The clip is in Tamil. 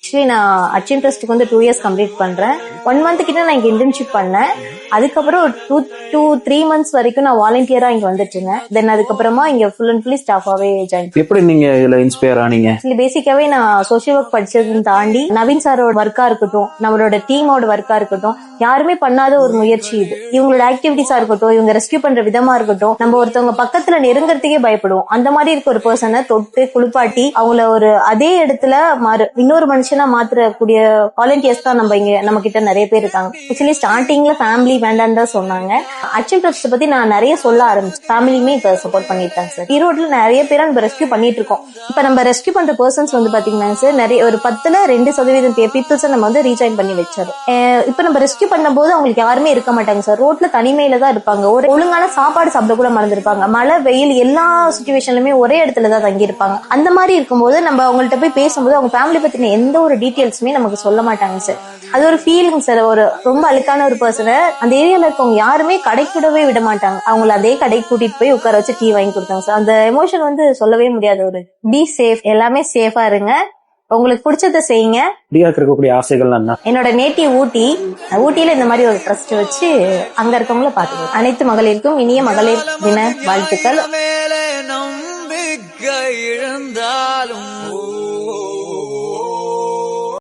ஆக்சுவலி நான் அச்சீவ் ட்ரஸ்ட்டுக்கு வந்து 2 years கம்ப்ளீட் பண்றேன். 1 month கிட்ட நான் இங்க இன்டர்ன்ஷிப் பண்ணேன். அதுக்கப்புறம் ஒரு 3 months வரைக்கும் நான் வாலண்டியரா இங்க வந்துட்டு இருந்தேன். தென் அதுக்கப்புறமா இங்க ஃபுல் அண்ட் ஃபுல்லி ஸ்டாஃபாவே ஜாயின். எப்படி நீங்க இதுல இன்ஸ்பயர் ஆனீங்க? பேசிக்காவே நான் சோசியல் ஒர்க் படிச்சதுன்னு தாண்டி நவீன் சாரோட ஒர்க்கா இருக்கட்டும், நம்மளோட டீமோட ஒர்க்கா இருக்கட்டும், யாருமே பண்ணாத ஒரு முயற்சி இது. இவங்களோட ஆக்டிவிட்டிஸா இருக்கட்டும், இவங்க ரெஸ்கியூ பண்ற விதமா இருக்கட்டும், நம்ம ஒருத்தவங்க பக்கத்துல நெருங்கறதுக்கே பயப்படுவோம். அந்த மாதிரி இருக்க ஒரு பர்சனை தொட்டு குளிப்பாட்டி அவங்கள ஒரு அதே இடத்துல இன்னொரு மனுஷனா மாத்திரக்கூடிய வாலண்டியர்ஸ் தான் நம்ம கிட்ட நிறைய பேர் இருக்காங்க. ஆக்சுவலி ஸ்டார்டிங்ல ஃபேமிலி வேண்டான்னு தான் சொன்னாங்க. அச்சீவ் ட்ரஸ்ட் பத்தி நான் நிறைய சொல்ல ஆரம்பிச்சேன். ஃபேமிலியுமே இப்ப சப்போர்ட் பண்ணிட்டாங்க சார். ஈரோட்ல நிறைய பேரை நம்ம ரெஸ்கியூ பண்ணிட்டு இருக்கோம். இப்ப நம்ம ரெஸ்கியூ பண்ற பர்சன்ஸ் வந்து பாத்தீங்கன்னா சார், நிறைய ஒரு 10-2% பீப்புள்ஸ் நம்ம வந்து ரீஜாயின் பண்ணி வச்சிடும். இப்ப நம்ம ரெஸ்கியூ பண்ணும்போது அவங்களுக்கு யாருமே இருக்க மாட்டாங்க சார். ரோட்ல தனிமையில தான் இருப்பாங்க. ஒரு ஒழுங்கான சாப்பாடு சாப்பிட கூட மறந்துருப்பாங்க. மழை வெயில் எல்லா சிச்சுவேஷன்லுமே ஒரே இடத்துல தான் தங்கி இருப்பாங்க. அந்த மாதிரி இருக்கும்போது நம்ம அவங்கள்ட்ட போய் பேசும்போது அவங்க ஃபேமிலி பத்தின எந்த ஒரு டீடைல்ஸுமே நமக்கு சொல்ல மாட்டாங்க சார். அது ஒரு ஃபீலிங் சார். ஒரு ரொம்ப அழுக்கான ஒரு பர்சனை அந்த ஏரியால இருக்கவங்க யாருமே கடைக்கூடவே விட மாட்டாங்க. அவங்கள அதே கடைக்கு கூட்டிட்டு போய் உட்கார வச்சு டீ வாங்கி கொடுத்தாங்க சார். அந்த எமோஷன் வந்து சொல்லவே முடியாது. ஒரு பி சேஃப், எல்லாமே சேஃபா இருங்க, உங்களுக்கு பிடிச்சத செய்யுங்க. இருக்கக்கூடிய ஆசைகள் என்னோட நேட்டிவ் ஊட்டியில இந்த மாதிரி ஒரு ட்ரஸ்ட் வச்சு அங்க இருக்கவங்கள பாத்துக்கோ. அனைத்து மகளிருக்கும் இனிய மகளிர் தின வாழ்த்துக்கள்.